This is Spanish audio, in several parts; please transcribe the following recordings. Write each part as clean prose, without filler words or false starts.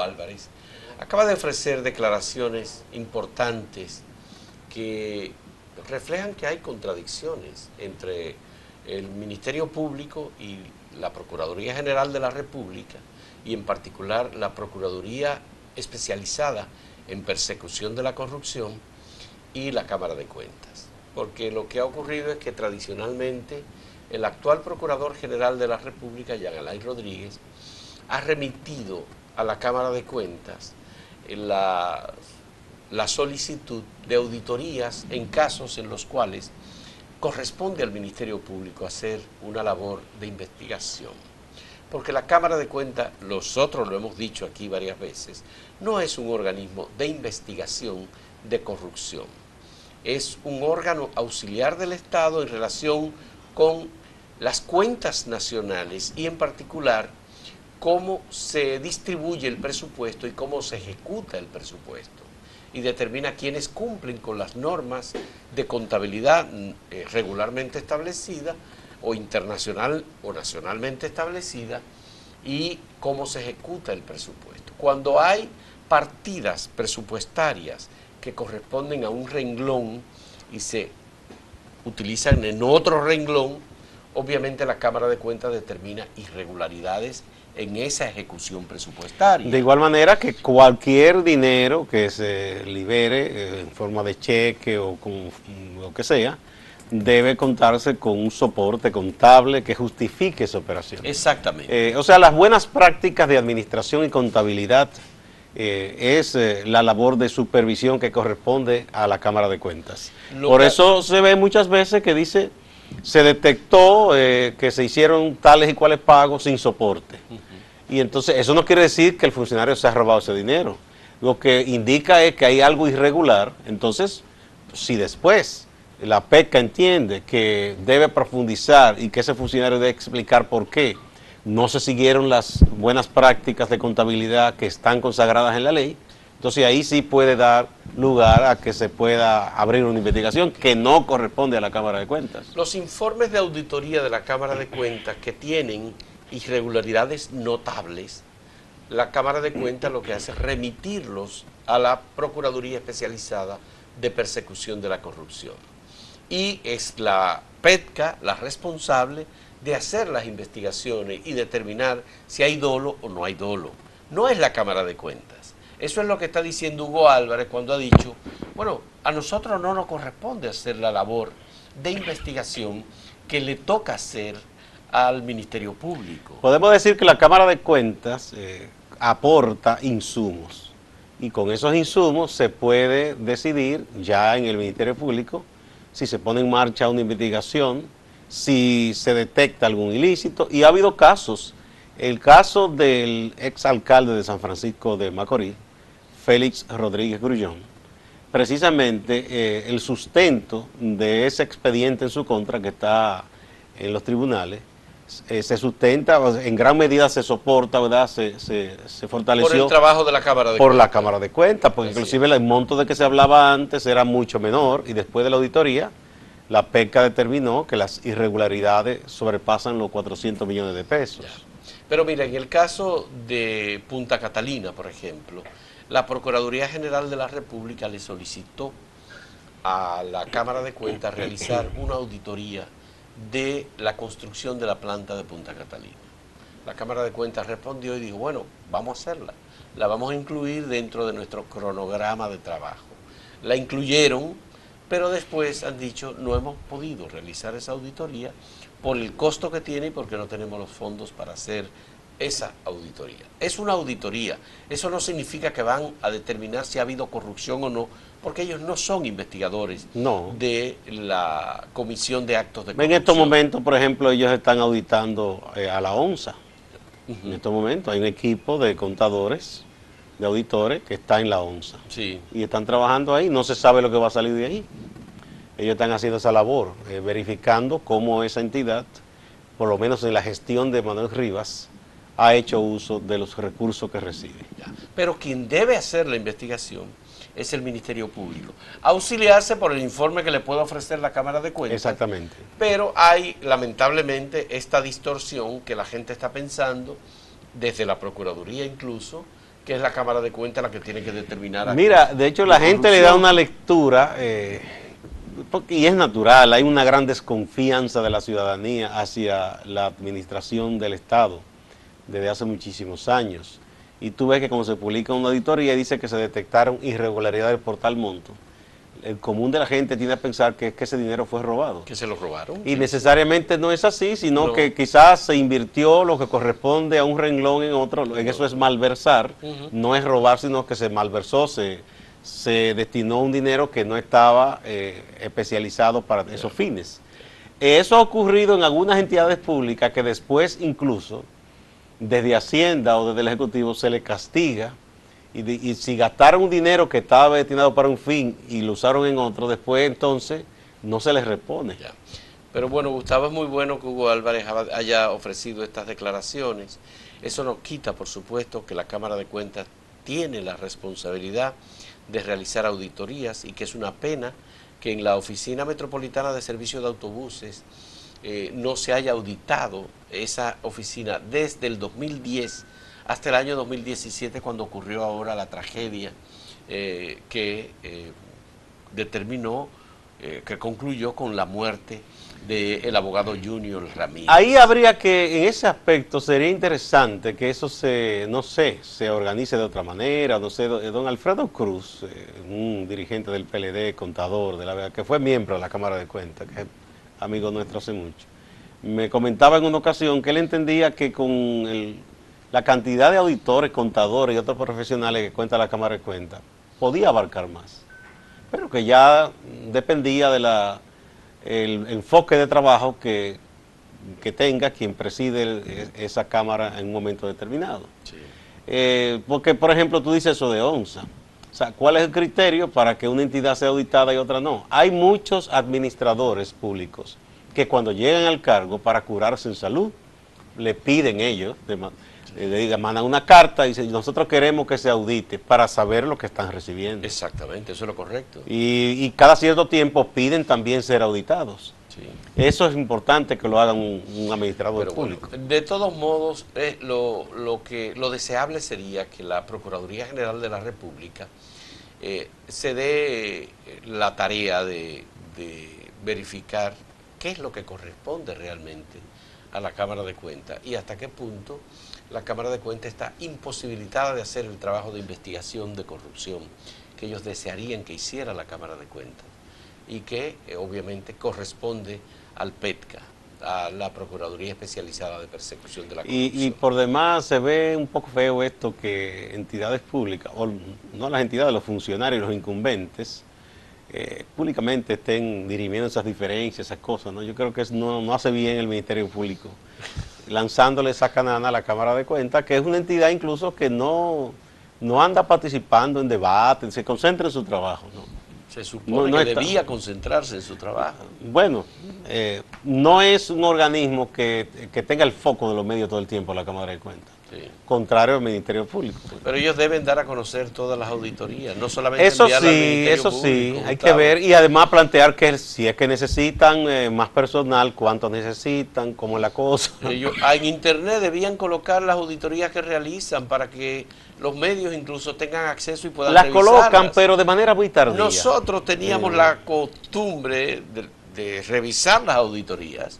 Álvarez, acaba de ofrecer declaraciones importantes que reflejan que hay contradicciones entre el Ministerio Público y la Procuraduría General de la República, y en particular la Procuraduría especializada en persecución de la corrupción y la Cámara de Cuentas. Porque lo que ha ocurrido es que tradicionalmente el actual Procurador General de la República, Jean Alain Rodríguez, ha remitido a la Cámara de Cuentas la solicitud de auditorías en casos en los cuales corresponde al Ministerio Público hacer una labor de investigación. Porque la Cámara de Cuentas, nosotros lo hemos dicho aquí varias veces, no es un organismo de investigación de corrupción. Es un órgano auxiliar del Estado en relación con las cuentas nacionales y en particular cómo se distribuye el presupuesto y cómo se ejecuta el presupuesto, y determina quiénes cumplen con las normas de contabilidad regularmente establecida o internacional o nacionalmente establecida, y cómo se ejecuta el presupuesto. Cuando hay partidas presupuestarias que corresponden a un renglón y se utilizan en otro renglón, obviamente la Cámara de Cuentas determina irregularidades en esa ejecución presupuestaria. De igual manera que cualquier dinero que se libere en forma de cheque o con lo que sea, debe contarse con un soporte contable que justifique esa operación. Exactamente. O sea, las buenas prácticas de administración y contabilidad es la labor de supervisión que corresponde a la Cámara de Cuentas. Por eso se ve muchas veces que dice, se detectó que se hicieron tales y cuales pagos sin soporte. Y entonces eso no quiere decir que el funcionario se ha robado ese dinero. Lo que indica es que hay algo irregular. Entonces, si después la PECA entiende que debe profundizar y que ese funcionario debe explicar por qué no se siguieron las buenas prácticas de contabilidad que están consagradas en la ley, entonces ahí sí puede dar lugar a que se pueda abrir una investigación que no corresponde a la Cámara de Cuentas. Los informes de auditoría de la Cámara de Cuentas que tienen irregularidades notables, la Cámara de Cuentas lo que hace es remitirlos a la Procuraduría Especializada de Persecución de la Corrupción. Y es la PETCA la responsable de hacer las investigaciones y determinar si hay dolo o no hay dolo. No es la Cámara de Cuentas. Eso es lo que está diciendo Hugo Álvarez cuando ha dicho, bueno, a nosotros no nos corresponde hacer la labor de investigación que le toca hacer al Ministerio Público. Podemos decir que la Cámara de Cuentas aporta insumos, y con esos insumos se puede decidir ya en el Ministerio Público si se pone en marcha una investigación, si se detecta algún ilícito, y ha habido casos. El caso del exalcalde de San Francisco de Macorís, Félix Rodríguez Grullón, precisamente el sustento de ese expediente en su contra que está en los tribunales, se sustenta, en gran medida se soporta, ¿verdad? Se fortaleció por el trabajo de la Cámara de Cuentas. Por la Cámara de Cuentas, porque inclusive el monto de que se hablaba antes era mucho menor, y después de la auditoría, la PECA determinó que las irregularidades sobrepasan los 400 millones de pesos. Ya. Pero mira, en el caso de Punta Catalina, por ejemplo, la Procuraduría General de la República le solicitó a la Cámara de Cuentas realizar una auditoría de la construcción de la planta de Punta Catalina. La Cámara de Cuentas respondió y dijo, bueno, vamos a hacerla, la vamos a incluir dentro de nuestro cronograma de trabajo. La incluyeron, pero después han dicho, no hemos podido realizar esa auditoría por el costo que tiene y porque no tenemos los fondos para hacer esa auditoría. Es una auditoría, eso no significa que van a determinar si ha habido corrupción o no, porque ellos no son investigadores de la Comisión de Actos de Corrupción. En estos momentos, por ejemplo, ellos están auditando a la ONSA. En estos momentos hay un equipo de contadores, de auditores, que está en la ONSA. Sí. Y están trabajando ahí, no se sabe lo que va a salir de ahí. Ellos están haciendo esa labor, verificando cómo esa entidad, por lo menos en la gestión de Manuel Rivas, ha hecho uso de los recursos que recibe. Ya. Pero quien debe hacer la investigación es el Ministerio Público. Auxiliarse por el informe que le puede ofrecer la Cámara de Cuentas. Exactamente. Pero hay, lamentablemente, esta distorsión que la gente está pensando, desde la Procuraduría incluso, que es la Cámara de Cuentas la que tiene que determinar. Mira, de hecho la gente le da una lectura, y es natural, hay una gran desconfianza de la ciudadanía hacia la administración del Estado desde hace muchísimos años. Y tú ves que cuando se publica una auditoría y dice que se detectaron irregularidades por tal monto, el común de la gente tiende a pensar que ese dinero fue robado. Que se lo robaron. Y necesariamente no es así, sino no. que quizás se invirtió lo que corresponde a un renglón en otro, en eso es malversar, no es robar, sino que se malversó, se destinó un dinero que no estaba especializado para esos fines. Eso ha ocurrido en algunas entidades públicas que después incluso desde Hacienda o desde el Ejecutivo se le castiga y si gastaron un dinero que estaba destinado para un fin y lo usaron en otro, después entonces no se les repone. Ya. Pero bueno, Gustavo, es muy bueno que Hugo Álvarez haya ofrecido estas declaraciones. Eso no quita, por supuesto, que la Cámara de Cuentas tiene la responsabilidad de realizar auditorías y que es una pena que en la Oficina Metropolitana de Servicios de Autobuses no se haya auditado esa oficina desde el 2010 hasta el año 2017, cuando ocurrió ahora la tragedia que determinó, que concluyó con la muerte del abogado Junior Ramírez. Ahí habría que, en ese aspecto, sería interesante que eso no sé, se organice de otra manera, no sé, don Alfredo Cruz, un dirigente del PLD, contador de la Vega, que fue miembro de la Cámara de Cuentas, que es amigo nuestro hace mucho, me comentaba en una ocasión que él entendía que con la cantidad de auditores, contadores y otros profesionales que cuenta la Cámara de Cuentas, podía abarcar más, pero que ya dependía de el enfoque de trabajo que tenga quien preside esa Cámara en un momento determinado. Sí. Porque, por ejemplo, tú dices eso de ONSA. O sea, ¿cuál es el criterio para que una entidad sea auditada y otra no? Hay muchos administradores públicos que cuando llegan al cargo para curarse en salud, le piden ellos, le mandan una carta y dicen, nosotros queremos que se audite para saber lo que están recibiendo. Exactamente, eso es lo correcto. Y cada cierto tiempo piden también ser auditados. Sí. Eso es importante que lo hagan un administrador público. Bueno, de todos modos, lo deseable sería que la Procuraduría General de la República se dé la tarea de verificar qué es lo que corresponde realmente a la Cámara de Cuentas y hasta qué punto la Cámara de Cuentas está imposibilitada de hacer el trabajo de investigación de corrupción que ellos desearían que hiciera la Cámara de Cuentas y que obviamente corresponde al PETCA, a la Procuraduría Especializada de Persecución de la Corrupción. Y por demás se ve un poco feo esto que entidades públicas, o no las entidades, los funcionarios, los incumbentes, públicamente estén dirimiendo esas diferencias, esas cosas, ¿no? Yo creo que no hace bien el Ministerio Público, lanzándole esa canana a la Cámara de Cuentas, que es una entidad incluso que no anda participando en debate, se concentra en su trabajo, ¿no? Se supone que debía concentrarse en su trabajo. Bueno, no es un organismo que tenga el foco de los medios todo el tiempo, la Cámara de Cuentas. Sí. Contrario al Ministerio Público. Pero ellos deben dar a conocer todas las auditorías, no solamente eso enviarlas sí, al Ministerio eso Público, sí, hay que ver y además plantear que si es que necesitan más personal, cuánto necesitan, cómo es la cosa. Ellos en internet debían colocar las auditorías que realizan para que los medios incluso tengan acceso y puedan revisarlas. Las colocan, pero de manera muy tardía. Nosotros teníamos la costumbre de revisar las auditorías.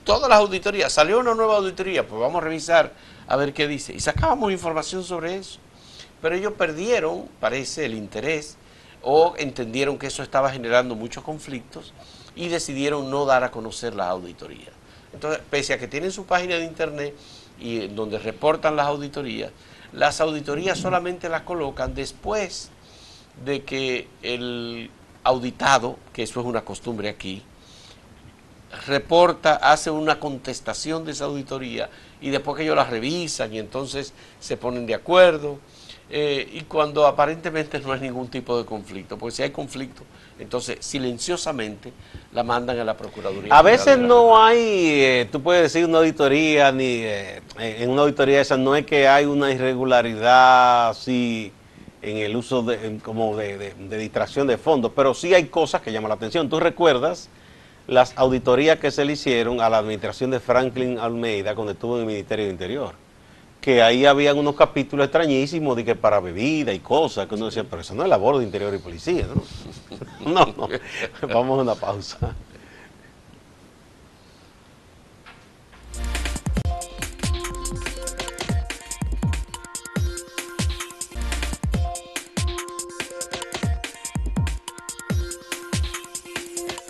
Todas las auditorías, salió una nueva auditoría, pues vamos a revisar a ver qué dice. Y sacábamos información sobre eso. Pero ellos perdieron, parece, el interés o entendieron que eso estaba generando muchos conflictos y decidieron no dar a conocer las auditorías. Entonces, pese a que tienen su página de internet y en donde reportan las auditorías solamente las colocan después de que el auditado, que eso es una costumbre aquí, reporta, hace una contestación de esa auditoría y después que ellos la revisan y entonces se ponen de acuerdo y cuando aparentemente no hay ningún tipo de conflicto, porque si hay conflicto, entonces silenciosamente la mandan a la Procuraduría. A veces no hay, tú puedes decir una auditoría, ni en una auditoría esa no es que hay una irregularidad así en el uso de distracción de fondos, pero sí hay cosas que llaman la atención. ¿Tú recuerdas las auditorías que se le hicieron a la administración de Franklin Almeida cuando estuvo en el Ministerio del Interior? que ahí habían unos capítulos extrañísimos de que para bebida y cosas, que uno decía, pero eso no es labor de Interior y Policía, ¿no? No, vamos a una pausa.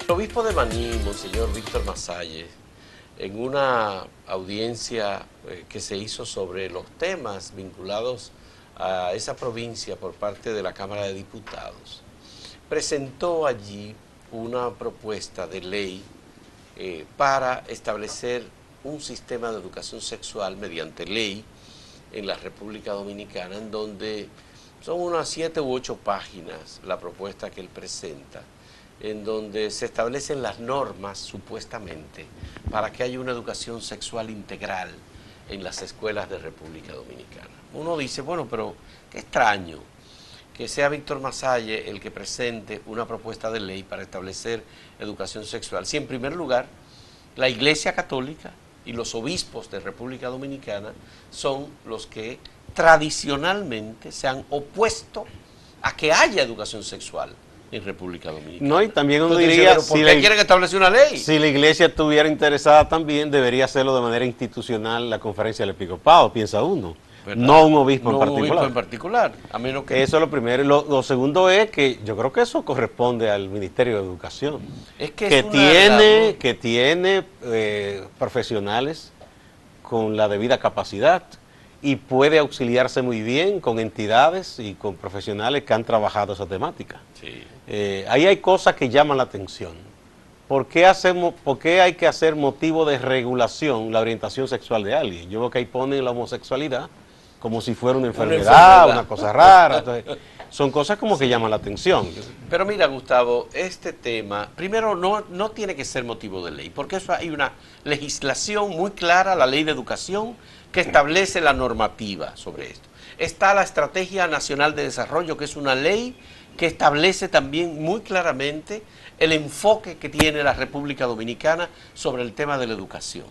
El obispo de Maní, Monseñor Víctor Masalles, en una audiencia que se hizo sobre los temas vinculados a esa provincia por parte de la Cámara de Diputados, presentó allí una propuesta de ley para establecer un sistema de educación sexual mediante ley en la República Dominicana, en donde son unas 7 u 8 páginas la propuesta que él presenta, en donde se establecen las normas, supuestamente, para que haya una educación sexual integral en las escuelas de República Dominicana. Uno dice, bueno, pero qué extraño que sea Víctor Masalles el que presente una propuesta de ley para establecer educación sexual. Si en primer lugar, la Iglesia Católica y los obispos de República Dominicana son los que tradicionalmente se han opuesto a que haya educación sexual en República Dominicana. No, y también uno Entonces, diría, ¿por qué quieren establecer una ley? Si la iglesia estuviera interesada también, debería hacerlo de manera institucional la conferencia del episcopado, piensa uno. ¿Verdad? No un obispo en particular. Un obispo en particular, a menos que... Eso es lo primero. Lo segundo es que yo creo que eso corresponde al Ministerio de Educación. Es que tiene profesionales con la debida capacidad y puede auxiliarse muy bien con entidades y con profesionales que han trabajado esa temática. Sí. Ahí hay cosas que llaman la atención. ¿Por qué hay que hacer motivo de regulación la orientación sexual de alguien? Yo veo que ahí ponen la homosexualidad como si fuera una enfermedad, una cosa rara. Entonces, son cosas como que llaman la atención. Pero mira, Gustavo, este tema, primero no tiene que ser motivo de ley, porque eso hay una legislación muy clara, la Ley de Educación, que establece la normativa sobre esto. Está la Estrategia Nacional de Desarrollo, que es una ley que establece también muy claramente el enfoque que tiene la República Dominicana sobre el tema de la educación.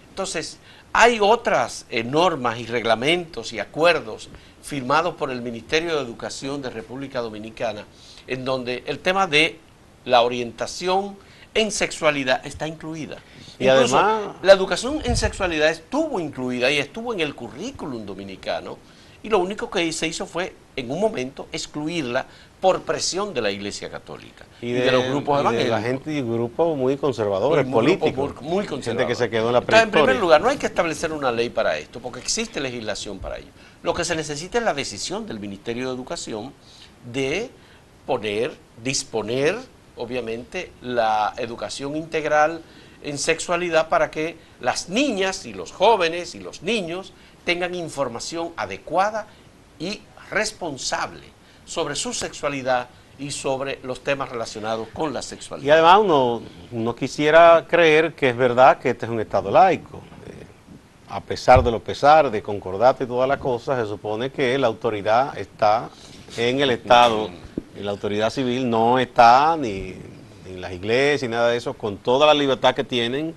Entonces, hay otras normas y reglamentos y acuerdos firmados por el Ministerio de Educación de República Dominicana, en donde el tema de la orientación en sexualidad está incluida. Y incluso además, la educación en sexualidad estuvo incluida y estuvo en el currículum dominicano, y lo único que se hizo fue, en un momento, excluirla por presión de la Iglesia Católica y de los grupos evangélicos. La gente y grupos muy conservadores, políticos. Muy conservadores. Gente que se quedó en la prehistoria. Entonces, en primer lugar, no hay que establecer una ley para esto, porque existe legislación para ello. Lo que se necesita es la decisión del Ministerio de Educación de disponer, obviamente, la educación integral en sexualidad para que las niñas y los jóvenes y los niños tengan información adecuada y responsable sobre su sexualidad y sobre los temas relacionados con la sexualidad. Y además uno quisiera creer que es verdad que este es un Estado laico. A pesar de los pesares, de concordato y todas las cosas, se supone que la autoridad está en el Estado, y la autoridad civil no está ni en las iglesias ni nada de eso, con toda la libertad que tienen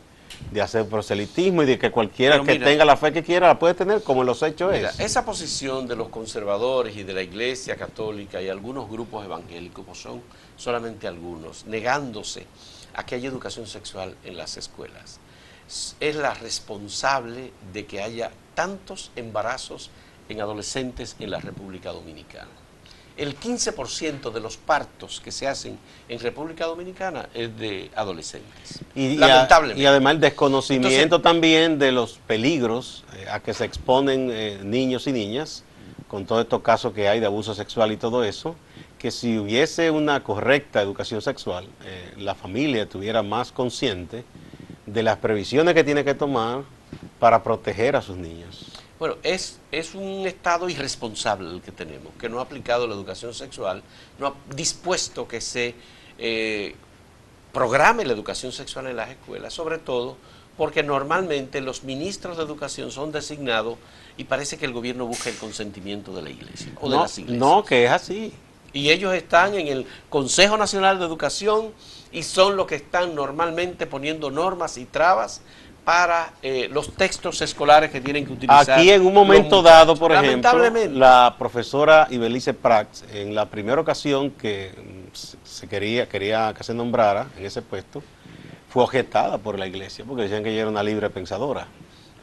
de hacer proselitismo y de que cualquiera que tenga la fe que quiera la puede tener, como en los hechos es. Esa posición de los conservadores y de la Iglesia Católica y algunos grupos evangélicos, pues son solamente algunos, negándose a que haya educación sexual en las escuelas, es la responsable de que haya tantos embarazos en adolescentes en la República Dominicana. El 15% de los partos que se hacen en República Dominicana es de adolescentes, lamentablemente. Y además el desconocimiento también de los peligros a que se exponen niños y niñas, con todos estos casos que hay de abuso sexual y todo eso, que si hubiese una correcta educación sexual, la familia estuviera más consciente de las previsiones que tiene que tomar para proteger a sus niños. Bueno, es un Estado irresponsable el que tenemos, que no ha aplicado la educación sexual, no ha dispuesto que se programe la educación sexual en las escuelas, sobre todo porque normalmente los ministros de educación son designados y parece que el gobierno busca el consentimiento de la iglesia o de las iglesias. No, que es así. Y ellos están en el Consejo Nacional de Educación y son los que están normalmente poniendo normas y trabas para los textos escolares que tienen que utilizar. Aquí en un momento dado, por ejemplo, lamentablemente, la profesora Ibelice Prats, en la primera ocasión que quería que se nombrara en ese puesto, fue objetada por la iglesia, porque decían que ella era una libre pensadora.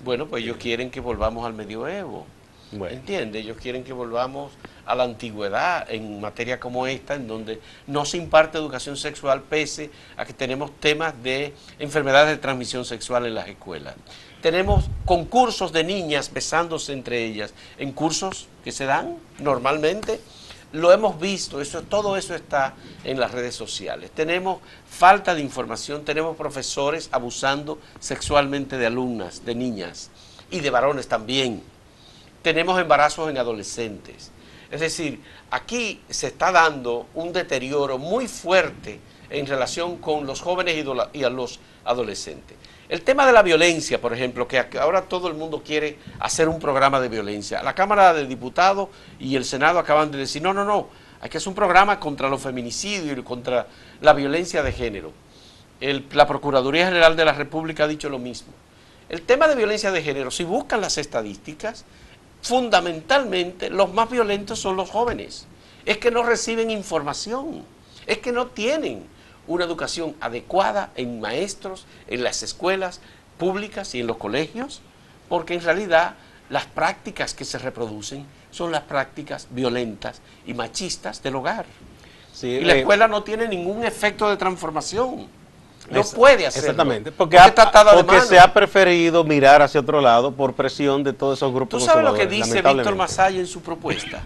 bueno, pues ellos quieren que volvamos al medioevo. Bueno. ¿Entiende? Ellos quieren que volvamos a la antigüedad en materia como esta, en donde no se imparte educación sexual pese a que tenemos temas de enfermedades de transmisión sexual en las escuelas. Tenemos concursos de niñas besándose entre ellas, en cursos que se dan normalmente. Lo hemos visto, todo eso está en las redes sociales. Tenemos falta de información, tenemos profesores abusando sexualmente de alumnas, de niñas y de varones también. Tenemos embarazos en adolescentes. Es decir, aquí se está dando un deterioro muy fuerte en relación con los jóvenes y a los adolescentes. El tema de la violencia, por ejemplo, que ahora todo el mundo quiere hacer un programa de violencia. La Cámara de Diputados y el Senado acaban de decir, no, hay que hacer un programa contra los feminicidios y contra la violencia de género. La Procuraduría General de la República ha dicho lo mismo. El tema de violencia de género, si buscan las estadísticas, fundamentalmente los más violentos son los jóvenes. Es que no reciben información, es que no tienen una educación adecuada en maestros, en las escuelas públicas y en los colegios, porque en realidad las prácticas que se reproducen son las prácticas violentas y machistas del hogar. Sí, y la escuela no tiene ningún efecto de transformación. No puede hacerlo. Exactamente, porque se ha preferido mirar hacia otro lado por presión de todos esos grupos. ¿Tú sabes lo que dice Víctor Masaya en su propuesta?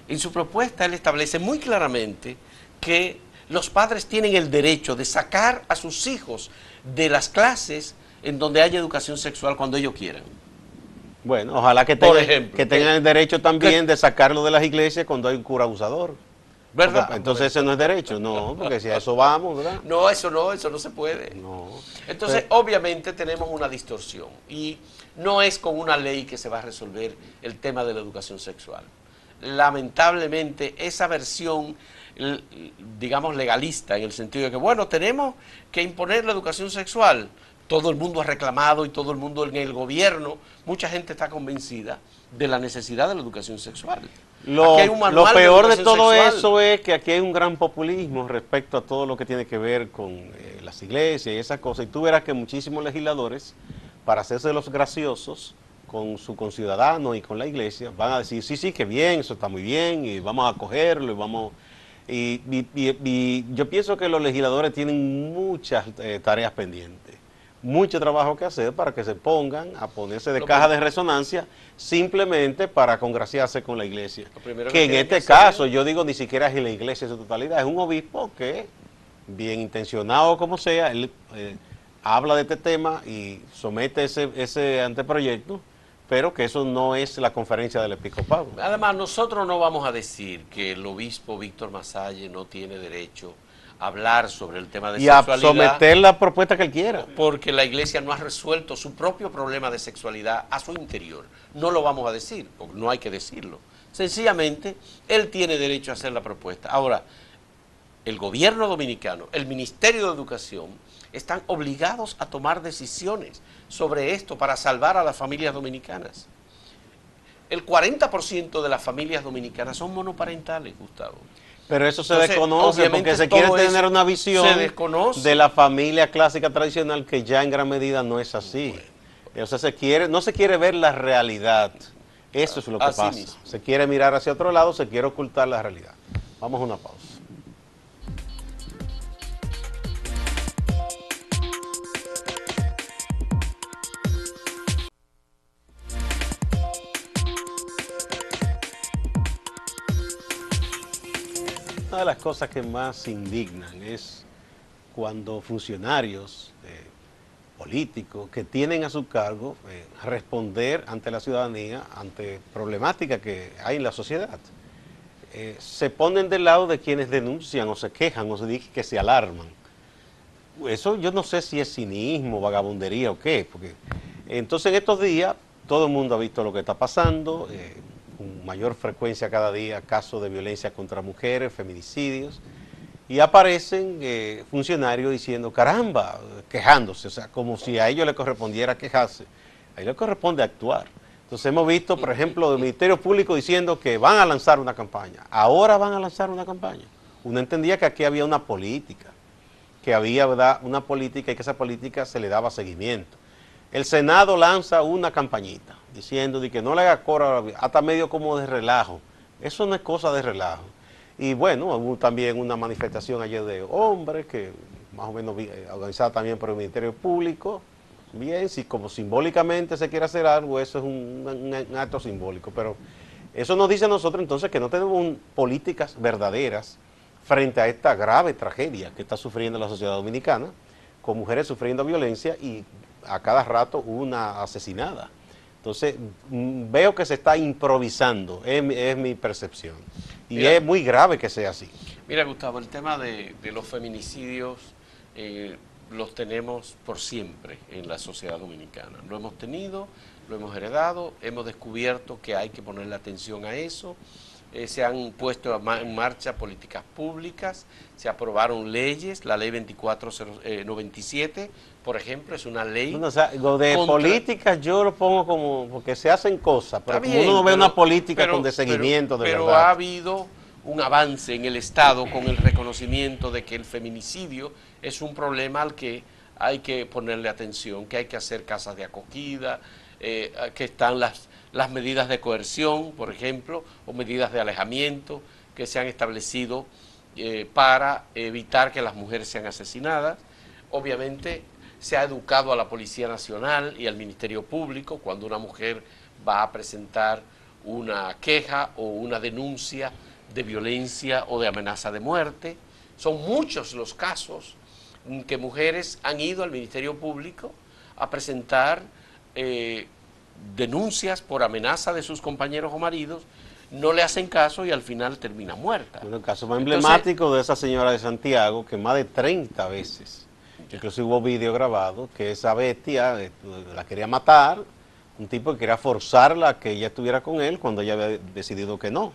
En su propuesta él establece muy claramente que los padres tienen el derecho de sacar a sus hijos de las clases en donde haya educación sexual cuando ellos quieran. Bueno, ojalá que tengan el derecho también de sacarlo de las iglesias cuando hay un cura abusador. ¿Verdad? Porque, entonces ese no es derecho, no, porque si a eso vamos, ¿verdad? No, eso no se puede. No. Entonces, obviamente tenemos una distorsión y no es con una ley que se va a resolver el tema de la educación sexual. Lamentablemente, esa versión, digamos, legalista, en el sentido de que, bueno, tenemos que imponer la educación sexual. Todo el mundo ha reclamado y todo el mundo en el gobierno, mucha gente está convencida de la necesidad de la educación sexual. Lo peor de todo eso es que aquí hay un gran populismo respecto a todo lo que tiene que ver con las iglesias y esas cosas. Y tú verás que muchísimos legisladores, para hacerse los graciosos con su conciudadano y con la iglesia, van a decir, sí, que bien, eso está muy bien, y vamos a acogerlo, y vamos... Y yo pienso que los legisladores tienen muchas tareas pendientes, mucho trabajo que hacer para que se pongan a ponerse de caja de resonancia simplemente para congraciarse con la iglesia. Que en este caso, yo digo, ni siquiera es la iglesia en su totalidad, es un obispo que, bien intencionado como sea, él habla de este tema y somete ese anteproyecto, pero que eso no es la conferencia del episcopado. Además, nosotros no vamos a decir que el obispo Víctor Masaya no tiene derecho hablar sobre el tema de sexualidad. Y a someter la propuesta que él quiera. Porque la iglesia no ha resuelto su propio problema de sexualidad a su interior. No lo vamos a decir, porque no hay que decirlo. Sencillamente, él tiene derecho a hacer la propuesta. Ahora, el gobierno dominicano, el Ministerio de Educación, están obligados a tomar decisiones sobre esto para salvar a las familias dominicanas. El 40% de las familias dominicanas son monoparentales, Gustavo. Pero eso se desconoce porque se quiere tener una visión de la familia clásica tradicional que ya en gran medida no es así. Bueno. O sea, no se quiere ver la realidad. Eso es lo que pasa. Mismo. Se quiere mirar hacia otro lado, se quiere ocultar la realidad. Vamos a una pausa. Una de las cosas que más indignan es cuando funcionarios políticos que tienen a su cargo responder ante la ciudadanía, ante problemáticas que hay en la sociedad, se ponen del lado de quienes denuncian o se quejan o se dicen que se alarman. Eso yo no sé si es cinismo, vagabundería o qué, porque entonces en estos días todo el mundo ha visto lo que está pasando, con mayor frecuencia cada día casos de violencia contra mujeres, feminicidios, y aparecen funcionarios diciendo, caramba, quejándose, o sea, como si a ellos les correspondiera quejarse. A ellos les corresponde actuar. Entonces hemos visto, por ejemplo, del Ministerio Público diciendo que van a lanzar una campaña. Ahora van a lanzar una campaña. Uno entendía que aquí había una política, que había, ¿verdad?, una política y que esa política se le daba seguimiento. El Senado lanza una campañita diciendo de que no le haga coro, hasta medio como de relajo. Eso no es cosa de relajo. Y bueno, hubo también una manifestación ayer de hombres, que más o menos organizada también por el Ministerio Público. Bien, si como simbólicamente se quiere hacer algo, eso es un acto simbólico. Pero eso nos dice a nosotros entonces que no tenemos políticas verdaderas frente a esta grave tragedia que está sufriendo la sociedad dominicana, con mujeres sufriendo violencia y a cada rato una asesinada. Entonces, veo que se está improvisando, es mi percepción. Y mira, es muy grave que sea así. Mira, Gustavo, el tema de los feminicidios los tenemos por siempre en la sociedad dominicana. Lo hemos tenido, lo hemos heredado, hemos descubierto que hay que ponerle atención a eso. Se han puesto en marcha políticas públicas, se aprobaron leyes, la ley 2497, por ejemplo, es una ley... Bueno, o sea, lo de políticas yo lo pongo como, porque se hacen cosas, pero como uno no ve una política con de seguimiento de verdad. Pero ha habido un avance en el Estado con el reconocimiento de que el feminicidio es un problema al que hay que ponerle atención, que hay que hacer casas de acogida, que están las medidas de coerción, por ejemplo, o medidas de alejamiento que se han establecido para evitar que las mujeres sean asesinadas. Obviamente se ha educado a la Policía Nacional y al Ministerio Público cuando una mujer va a presentar una queja o una denuncia de violencia o de amenaza de muerte. Son muchos los casos en que mujeres han ido al Ministerio Público a presentar denuncias por amenaza de sus compañeros o maridos, no le hacen caso y al final termina muerta. Bueno, el caso más emblemático de esa señora de Santiago, que más de 30 veces, incluso hubo vídeo grabado, que esa bestia la quería matar, un tipo que quería forzarla a que ella estuviera con él cuando ella había decidido que no.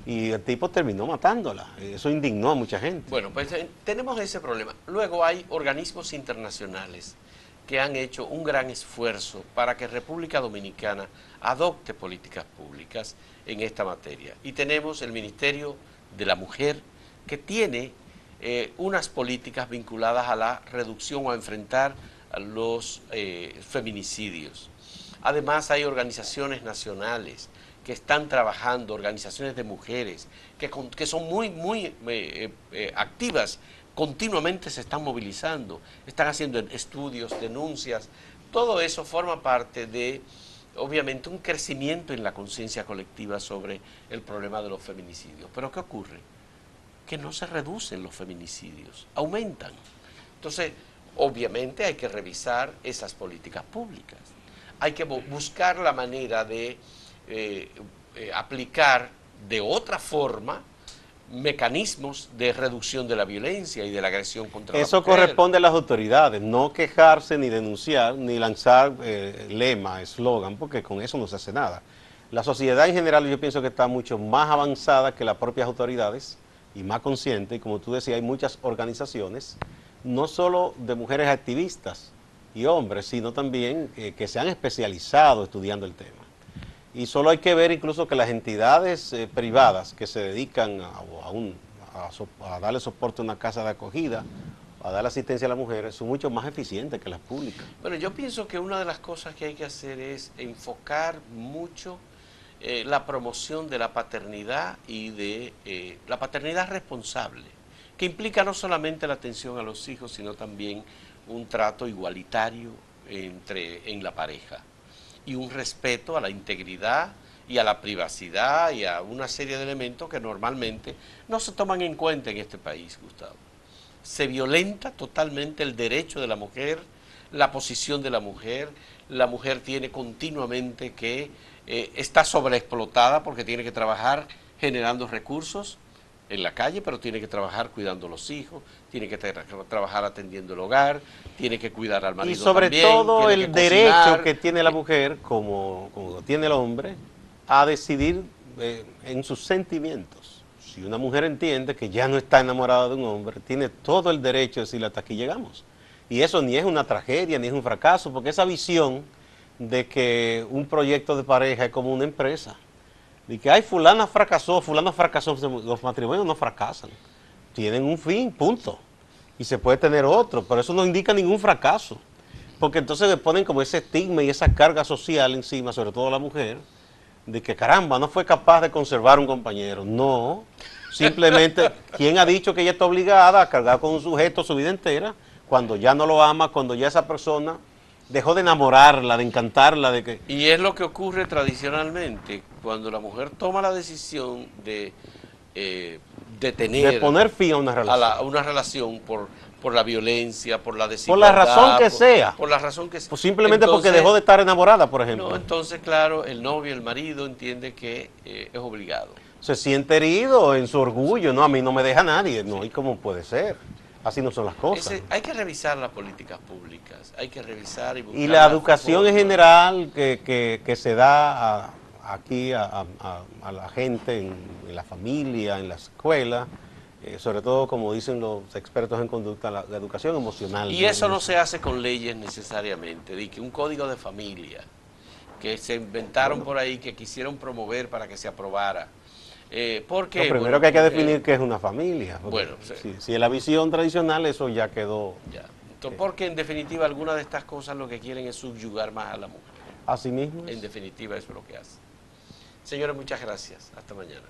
Y el tipo terminó matándola. Eso indignó a mucha gente. Bueno, pues tenemos ese problema. Luego hay organismos internacionales que han hecho un gran esfuerzo para que República Dominicana adopte políticas públicas en esta materia. Y tenemos el Ministerio de la Mujer, que tiene unas políticas vinculadas a la reducción o a enfrentar los feminicidios. Además, hay organizaciones nacionales que están trabajando, organizaciones de mujeres, que son muy activas, continuamente se están movilizando, están haciendo estudios, denuncias. Todo eso forma parte de, obviamente, un crecimiento en la conciencia colectiva sobre el problema de los feminicidios. Pero ¿qué ocurre? Que no se reducen los feminicidios, aumentan. Entonces, obviamente hay que revisar esas políticas públicas. Hay que buscar la manera de aplicar de otra forma mecanismos de reducción de la violencia y de la agresión contra la mujer. Eso corresponde a las autoridades, no quejarse ni denunciar, ni lanzar lema, eslogan, porque con eso no se hace nada. La sociedad en general yo pienso que está mucho más avanzada que las propias autoridades y más consciente, y como tú decías, hay muchas organizaciones, no solo de mujeres activistas y hombres, sino también que se han especializado estudiando el tema. Y solo hay que ver incluso que las entidades privadas que se dedican a darle soporte a una casa de acogida, a darle asistencia a las mujeres, son mucho más eficientes que las públicas. Bueno, yo pienso que una de las cosas que hay que hacer es enfocar mucho la promoción de la paternidad y de la paternidad responsable, que implica no solamente la atención a los hijos, sino también un trato igualitario en la pareja y un respeto a la integridad y a la privacidad y a una serie de elementos que normalmente no se toman en cuenta en este país, Gustavo. Se violenta totalmente el derecho de la mujer, la posición de la mujer tiene continuamente que está sobreexplotada porque tiene que trabajar generando recursos en la calle, pero tiene que trabajar cuidando a los hijos, tiene que trabajar atendiendo el hogar, tiene que cuidar al marido también. Y sobre todo el derecho que tiene la mujer, como tiene el hombre, a decidir en sus sentimientos. si una mujer entiende que ya no está enamorada de un hombre, tiene todo el derecho de decirle hasta aquí llegamos. Y eso ni es una tragedia, ni es un fracaso, porque esa visión de que un proyecto de pareja es como una empresa, de que, ay, fulana fracasó, los matrimonios no fracasan, tienen un fin, punto. Y se puede tener otro, pero eso no indica ningún fracaso, porque entonces le ponen como ese estigma y esa carga social encima, sobre todo la mujer, de que caramba, no fue capaz de conservar un compañero. No, simplemente, ¿quién ha dicho que ella está obligada a cargar con un sujeto su vida entera, cuando ya no lo ama, cuando ya esa persona dejó de enamorarla, de encantarla, de que... Y es lo que ocurre tradicionalmente, cuando la mujer toma la decisión de tener... De poner fin a una relación. A una relación por la violencia, por la Por desigualdad. la razón que sea. Por la razón que sea. Pues simplemente entonces, porque dejó de estar enamorada, por ejemplo. No, entonces, claro, el novio, el marido entiende que es obligado. Se siente herido en su orgullo, no, a mí no me deja nadie, no, ¿y cómo puede ser? Así no son las cosas. Hay que revisar las políticas públicas, hay que revisar y buscar... Y la educación en general que se da aquí a la gente, en la familia, en la escuela, sobre todo, como dicen los expertos en conducta, la educación emocional. Y eso no se hace con leyes necesariamente, de que un código de familia que se inventaron por ahí, que quisieron promover para que se aprobara. Porque, lo primero que hay que definir qué es una familia. Bueno, si es la visión tradicional, eso ya quedó. Ya. Entonces, porque en definitiva algunas de estas cosas lo que quieren es subyugar más a la mujer. Así mismo. En definitiva eso es lo que hace. Señores, muchas gracias. Hasta mañana.